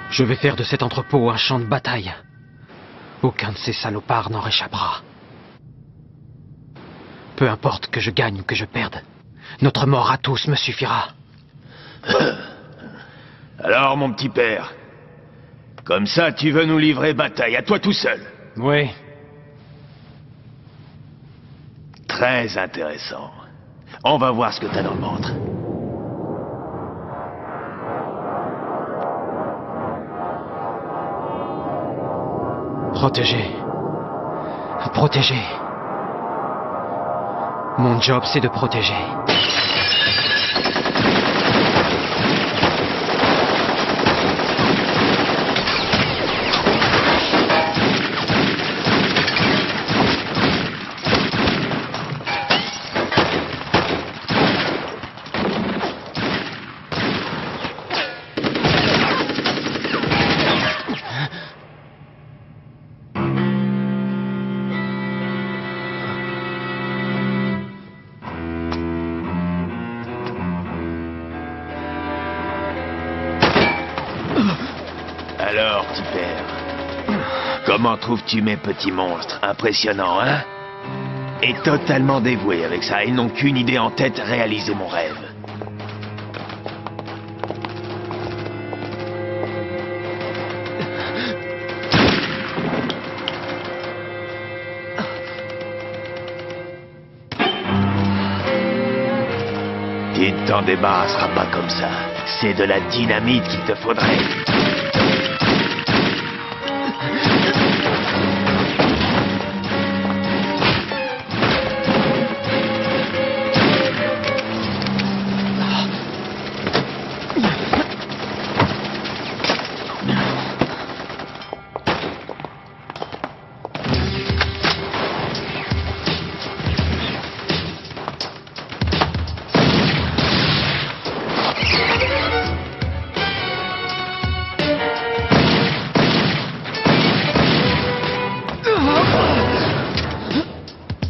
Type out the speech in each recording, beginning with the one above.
Je vais faire de cet entrepôt un champ de bataille. Aucun de ces salopards n'en réchappera. Peu importe que je gagne ou que je perde, notre mort à tous me suffira. Alors, mon petit père, comme ça, tu veux nous livrer bataille à toi tout seul? Oui. Très intéressant. On va voir ce que t'as dans le ventre. Protéger. Protéger. Mon job, c'est de protéger. Alors, petit père, comment trouves-tu mes petits monstres? Impressionnants, hein? Et totalement dévoués avec ça, ils n'ont qu'une idée en tête, réaliser mon rêve. Tu ne t'en débarrasseras pas comme ça. C'est de la dynamite qu'il te faudrait.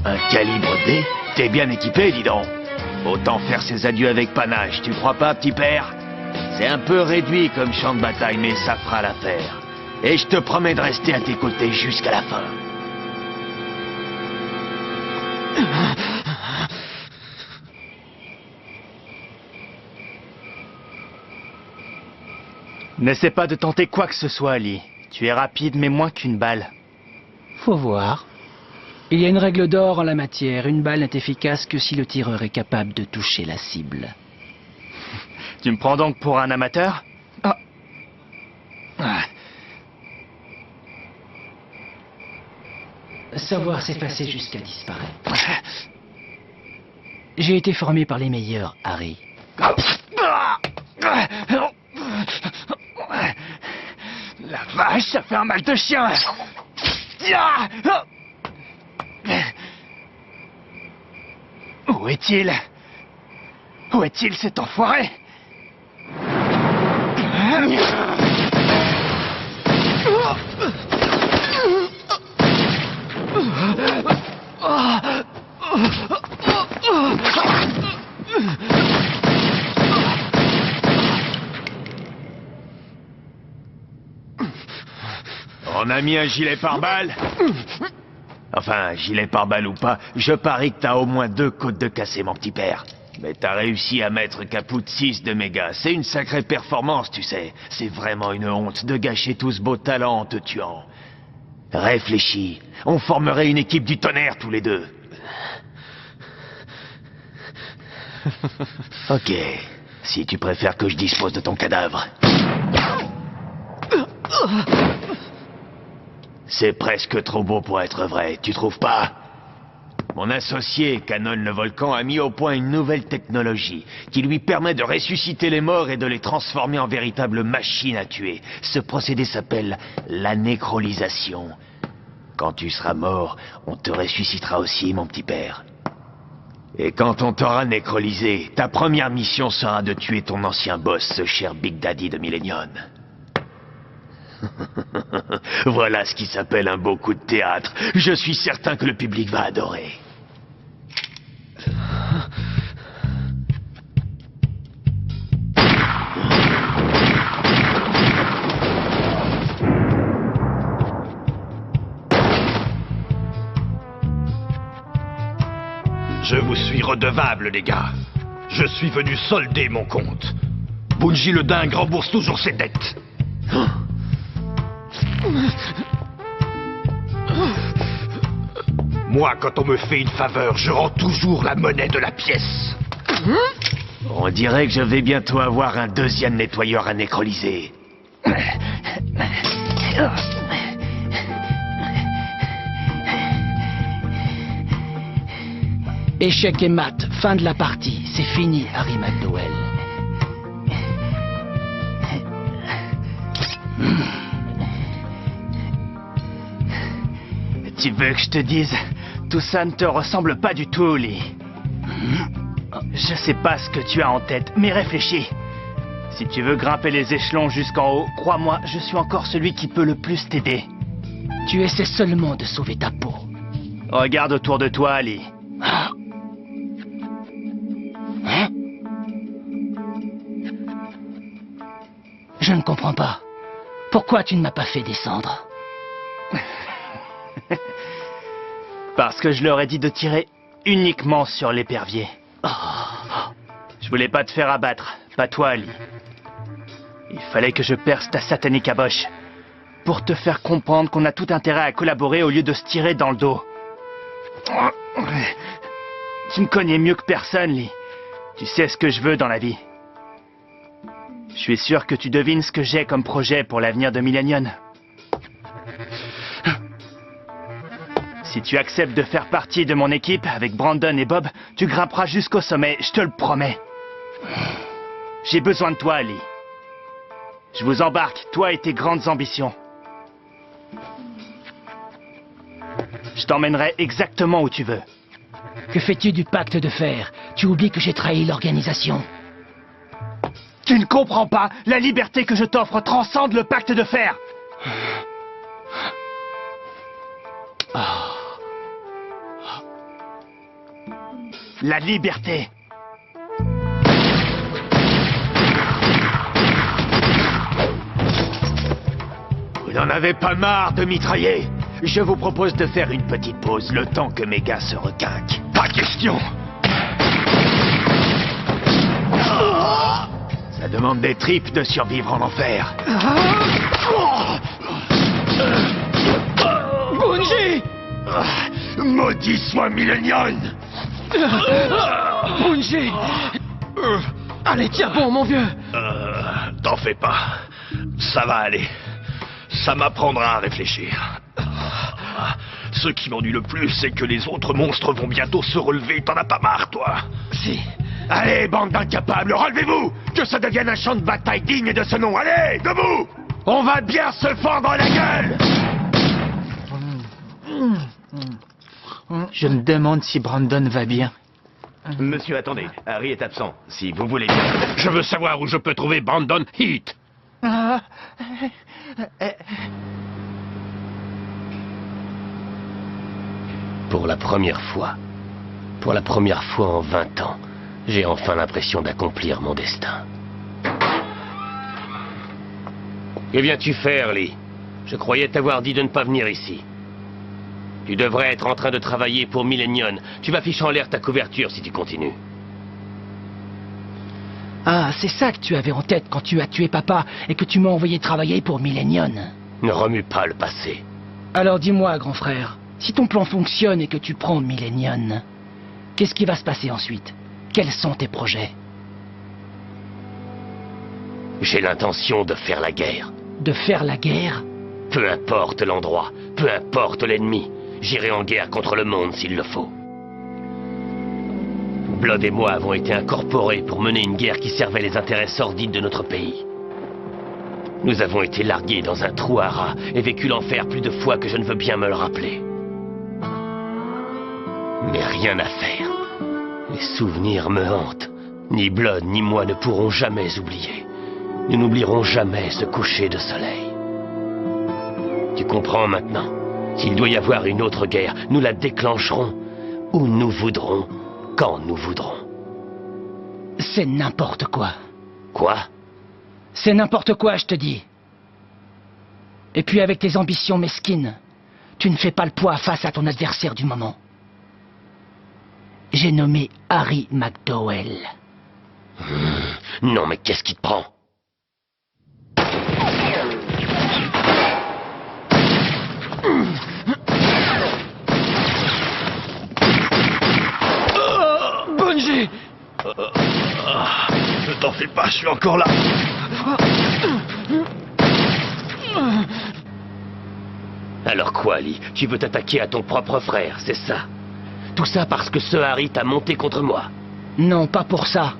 Un calibre D? T'es bien équipé, dis donc. Autant faire ses adieux avec panache, tu crois pas, petit père? C'est un peu réduit comme champ de bataille, mais ça fera l'affaire. Et je te promets de rester à tes côtés jusqu'à la fin. N'essaie pas de tenter quoi que ce soit, Ali. Tu es rapide, mais moins qu'une balle. Faut voir. Il y a une règle d'or en la matière. Une balle n'est efficace que si le tireur est capable de toucher la cible. Tu me prends donc pour un amateur? Ah. Savoir s'effacer jusqu'à disparaître. J'ai été formé par les meilleurs, Harry. La vache, ça fait un mal de chien. Où est-il? Où est-il, cet enfoiré? On a mis un gilet pare-balles? Enfin, gilet pare-balles ou pas, je parie que t'as au moins 2 côtes de cassé, mon petit père. Mais t'as réussi à mettre caput 6 de méga. C'est une sacrée performance, tu sais. C'est vraiment une honte de gâcher tout ce beau talent en te tuant. Réfléchis, on formerait une équipe du tonnerre tous les deux. Ok, si tu préfères que je dispose de ton cadavre. C'est presque trop beau pour être vrai, tu trouves pas? Mon associé, Canon le Volcan, a mis au point une nouvelle technologie qui lui permet de ressusciter les morts et de les transformer en véritables machines à tuer. Ce procédé s'appelle la nécrolysation. Quand tu seras mort, on te ressuscitera aussi, mon petit père. Et quand on t'aura nécrolysé, ta première mission sera de tuer ton ancien boss, ce cher Big Daddy de Millennium. Voilà ce qui s'appelle un beau coup de théâtre. Je suis certain que le public va adorer. Je vous suis redevable, les gars. Je suis venu solder mon compte. Bungie le dingue rembourse toujours ses dettes. Moi, quand on me fait une faveur, je rends toujours la monnaie de la pièce. On dirait que je vais bientôt avoir un deuxième nettoyeur à nécrolyser. Échec et mat, fin de la partie. C'est fini, Harry McDowell. Tu veux que je te dise, tout ça ne te ressemble pas du tout, Lee. Je sais pas ce que tu as en tête, mais réfléchis. Si tu veux grimper les échelons jusqu'en haut, crois-moi, je suis encore celui qui peut le plus t'aider. Tu essaies seulement de sauver ta peau. Regarde autour de toi, Lee. Je ne comprends pas. Pourquoi tu ne m'as pas fait descendre? Parce que je leur ai dit de tirer uniquement sur l'épervier. Je voulais pas te faire abattre, pas toi, Ali. Il fallait que je perce ta satanique aboche pour te faire comprendre qu'on a tout intérêt à collaborer au lieu de se tirer dans le dos. Tu me connais mieux que personne, Lee. Tu sais ce que je veux dans la vie. Je suis sûr que tu devines ce que j'ai comme projet pour l'avenir de Millennium. Si tu acceptes de faire partie de mon équipe avec Brandon et Bob, tu grimperas jusqu'au sommet, je te le promets. J'ai besoin de toi, Ali. Je vous embarque, toi et tes grandes ambitions. Je t'emmènerai exactement où tu veux. Que fais-tu du pacte de fer? Tu oublies que j'ai trahi l'organisation. Tu ne comprends pas, la liberté que je t'offre transcende le pacte de fer. La liberté. Vous n'en avez pas marre de mitrailler? Je vous propose de faire une petite pause, le temps que mes gars se requinquent. Pas question. Ça demande des tripes de survivre en enfer. Bungie! Maudit soit Millennium! Bungie! Allez, tiens bon, mon vieux! T'en fais pas. Ça va aller. Ça m'apprendra à réfléchir. Ce qui m'ennuie le plus, c'est que les autres monstres vont bientôt se relever. T'en as pas marre, toi? Si. Allez, bande d'incapables, relevez-vous! Que ça devienne un champ de bataille digne de ce nom. Allez, debout! On va bien se fendre la gueule! Je me demande si Brandon va bien. Monsieur, attendez. Harry est absent. Si vous voulez bien. Je veux savoir où je peux trouver Brandon Heath. Pour la première fois en 20 ans, j'ai enfin l'impression d'accomplir mon destin. Que viens-tu faire, Lee? Je croyais t'avoir dit de ne pas venir ici. Tu devrais être en train de travailler pour Millennium. Tu vas ficher en l'air ta couverture si tu continues. Ah, c'est ça que tu avais en tête quand tu as tué papa et que tu m'as envoyé travailler pour Millennium. Ne remue pas le passé. Alors dis-moi, grand frère, si ton plan fonctionne et que tu prends Millennium, qu'est-ce qui va se passer ensuite? Quels sont tes projets? J'ai l'intention de faire la guerre. De faire la guerre? Peu importe l'endroit, peu importe l'ennemi, j'irai en guerre contre le monde s'il le faut. Blood et moi avons été incorporés pour mener une guerre qui servait les intérêts sordides de notre pays. Nous avons été largués dans un trou à rats et vécu l'enfer plus de fois que je ne veux bien me le rappeler. Mais rien à faire. Les souvenirs me hantent. Ni Blood ni moi ne pourrons jamais oublier. Nous n'oublierons jamais ce coucher de soleil. Tu comprends maintenant? S'il doit y avoir une autre guerre, nous la déclencherons où nous voudrons, quand nous voudrons. C'est n'importe quoi. Quoi? C'est n'importe quoi, je te dis. Et puis avec tes ambitions mesquines, tu ne fais pas le poids face à ton adversaire du moment. Et J'ai nommé Harry McDowell. Non, mais qu'est-ce qui te prend? Bungie! Ne t'en fais pas, je suis encore là. Alors quoi, Lee? Tu veux t'attaquer à ton propre frère, c'est ça? Tout ça parce que ce Harry t'a monté contre moi? Non, pas pour ça.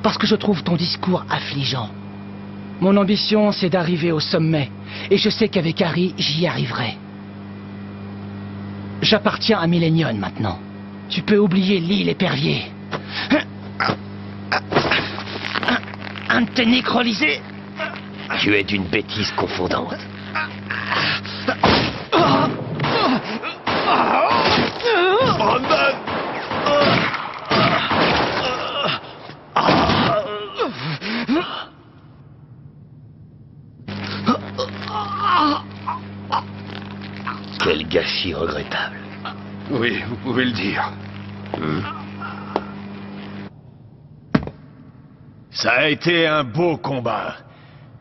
Parce que je trouve ton discours affligeant. Mon ambition, c'est d'arriver au sommet. Et je sais qu'avec Harry, j'y arriverai. J'appartiens à Millennium maintenant. Tu peux oublier Lee l'épervier. Un de tes nécrolysés. Tu es d'une bêtise confondante. Brandon! Quel gâchis regrettable. Oui, vous pouvez le dire. Ça a été un beau combat.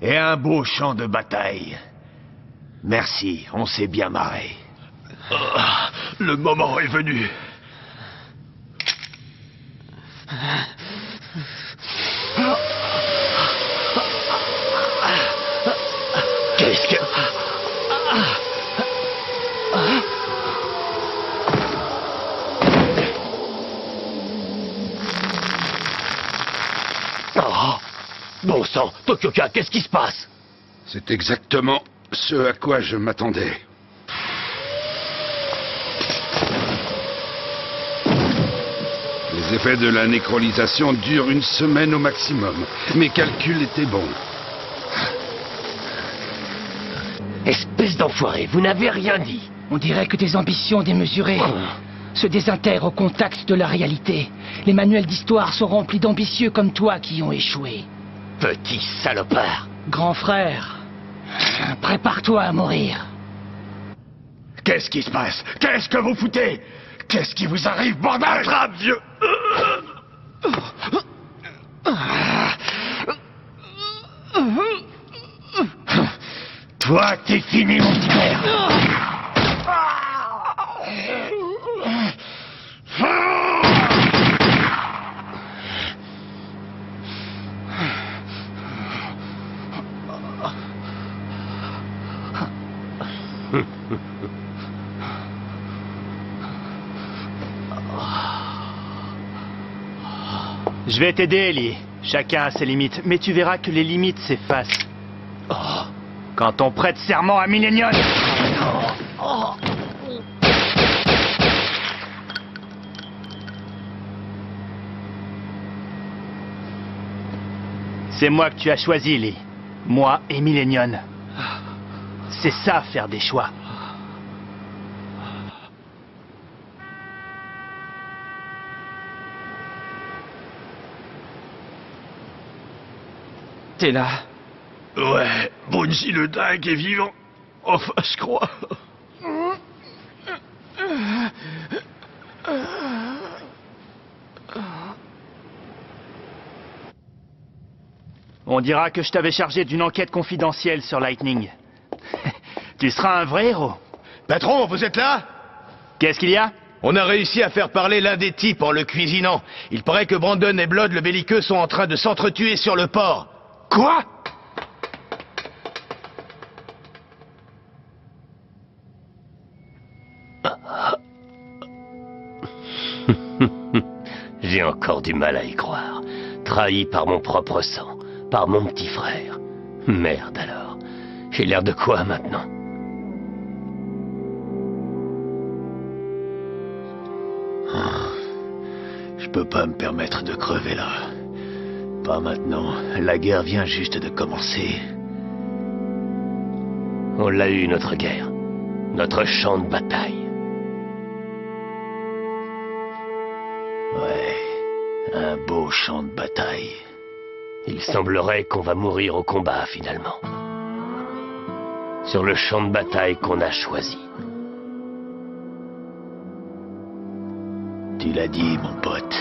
Et un beau champ de bataille. Merci, on s'est bien marré. Le moment est venu. Qu'est-ce que... Oh, bon sang, Tokyoka, qu'est-ce qui se passe? C'est exactement ce à quoi je m'attendais. Les effets de la nécrolysation durent une semaine au maximum. Mes calculs étaient bons. Espèce d'enfoiré, vous n'avez rien dit. On dirait que tes ambitions démesurées se désintègrent au contact de la réalité. Les manuels d'histoire sont remplis d'ambitieux comme toi qui ont échoué. Petit salopard. Grand frère, prépare-toi à mourir. Qu'est-ce qui se passe? Qu'est-ce que vous foutez? Qu'est-ce qui vous arrive, bordel? Attrape, vieux! Toi, t'es fini, mon petit frère! Je vais t'aider, Ellie. Chacun a ses limites, mais tu verras que les limites s'effacent. Quand on prête serment à Millennium. C'est moi que tu as choisi, Lee. Moi et Millennium. C'est ça, faire des choix. T'es là. Ouais, Bungie le dingue est vivant. Enfin, je crois. On dira que je t'avais chargé d'une enquête confidentielle sur Lightning. Tu seras un vrai héros. Patron, vous êtes là? Qu'est-ce qu'il y a? On a réussi à faire parler l'un des types en le cuisinant. Il paraît que Brandon et Blood le belliqueux sont en train de s'entretuer sur le port. Quoi? J'ai encore du mal à y croire. Trahi par mon propre sang, par mon petit frère. Merde alors. J'ai l'air de quoi maintenant? Je peux pas me permettre de crever là. Pas maintenant. La guerre vient juste de commencer. On l'a eu, notre guerre. Notre champ de bataille. Ouais. Un beau champ de bataille. Il semblerait qu'on va mourir au combat, finalement. Sur le champ de bataille qu'on a choisi. Tu l'as dit, mon pote.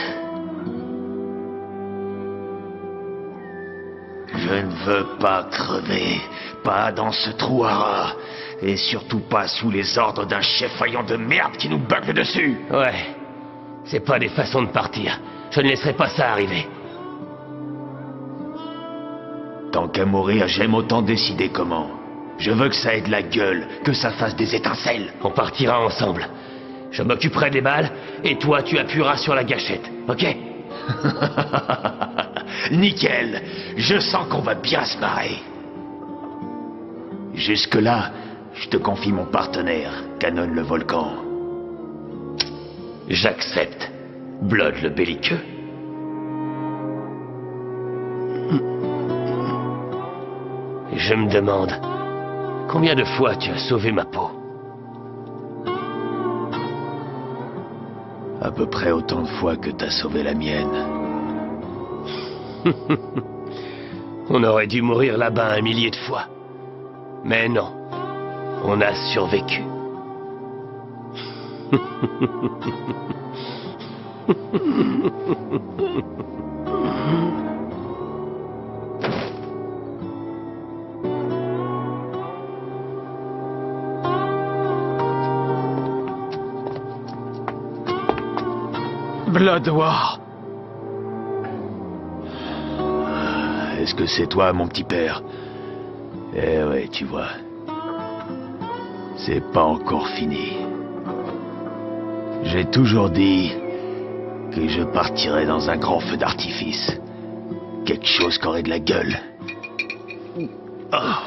Je ne veux pas crever, pas dans ce trou à rats, et surtout pas sous les ordres d'un chef faillant de merde qui nous bugle dessus. Ouais. C'est pas des façons de partir. Je ne laisserai pas ça arriver. Tant qu'à mourir, j'aime autant décider comment. Je veux que ça ait de la gueule, que ça fasse des étincelles. On partira ensemble. Je m'occuperai des balles, et toi tu appuieras sur la gâchette, ok? Nickel. Je sens qu'on va bien se marrer. Jusque-là, je te confie mon partenaire, Canon le Volcan. J'accepte. Blood le belliqueux. Je me demande, combien de fois tu as sauvé ma peau? À peu près autant de fois que t'as sauvé la mienne. On aurait dû mourir là-bas 1 millier de fois. Mais non, on a survécu. Blood War. Est-ce que c'est toi, mon petit père? Eh ouais, tu vois. C'est pas encore fini. J'ai toujours dit que je partirais dans un grand feu d'artifice. Quelque chose qui aurait de la gueule. Ah.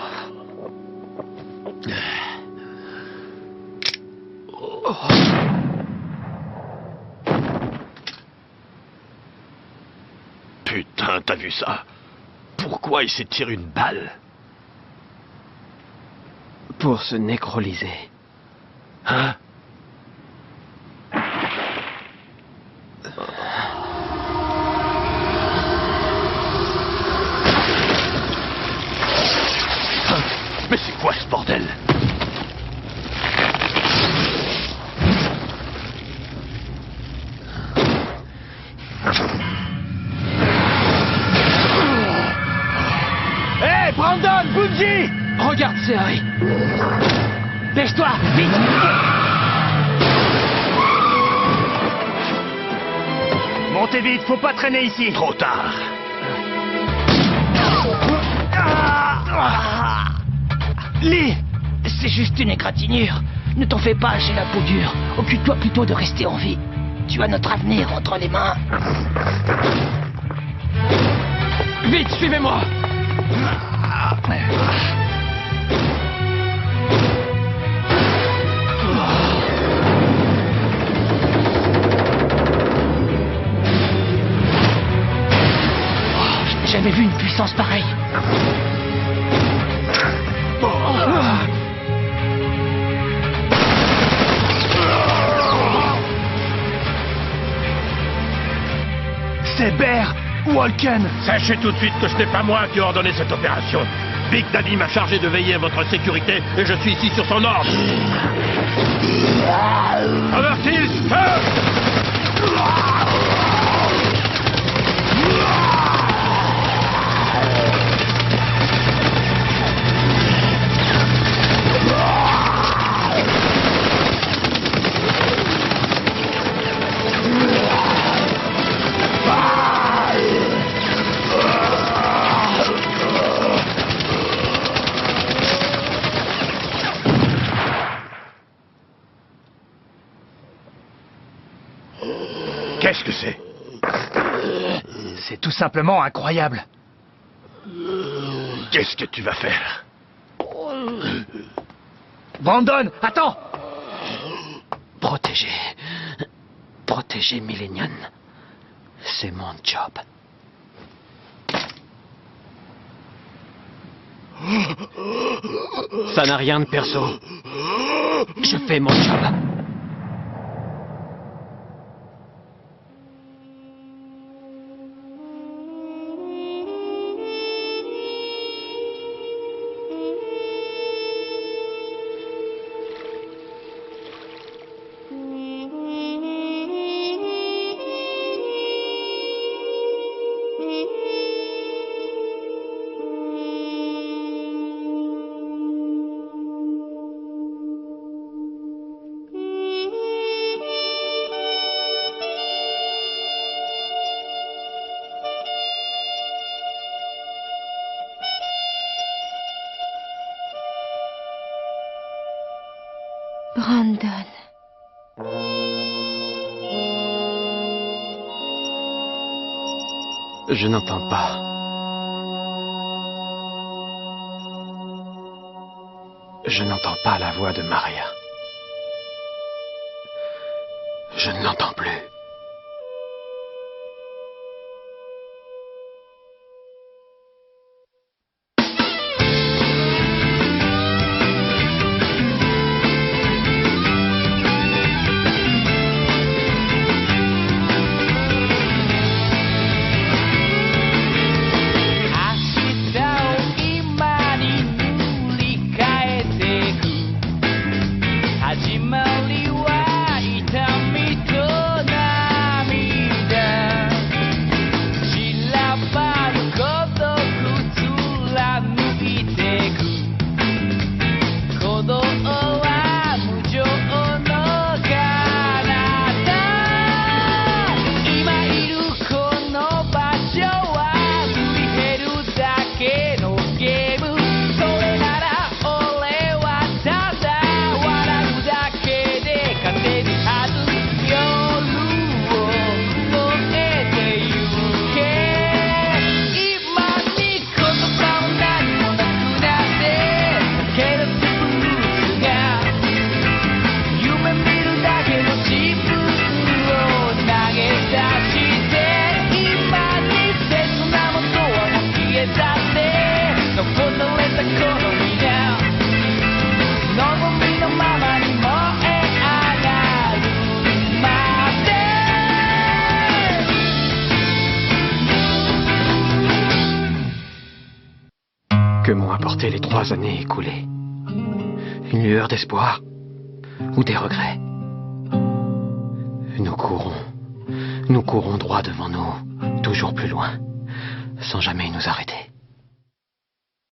Putain, t'as vu ça? Pourquoi il s'est tiré une balle? Pour se nécrolyser. Hein? Mais c'est quoi ce bordel? Hé, Brandon, Bungie! Regarde, c'est Harry. Dépêche-toi, vite! Montez vite, faut pas traîner ici. Trop tard. Lee, c'est juste une égratignure. Ne t'en fais pas, j'ai la peau dure. Occupe-toi plutôt de rester en vie. Tu as notre avenir entre les mains. Vite, suivez-moi! J'ai jamais vu une puissance pareille. C'est Bear Walken. Sachez tout de suite que ce n'est pas moi qui ai ordonné cette opération. Big Daddy m'a chargé de veiller à votre sécurité et je suis ici sur son ordre. Avertis, feu! Qu'est-ce que c'est? C'est tout simplement incroyable. Qu'est-ce que tu vas faire? Brandon, attends! Protéger. Protéger Millennium. C'est mon job. Ça n'a rien de perso. Je fais mon job. Brandon. Je n'entends pas. Je n'entends pas la voix de Maria. Je ne l'entends plus. Que m'ont apporté les 3 années écoulées? Une lueur d'espoir ou des regrets? Nous courons droit devant nous, toujours plus loin, sans jamais nous arrêter.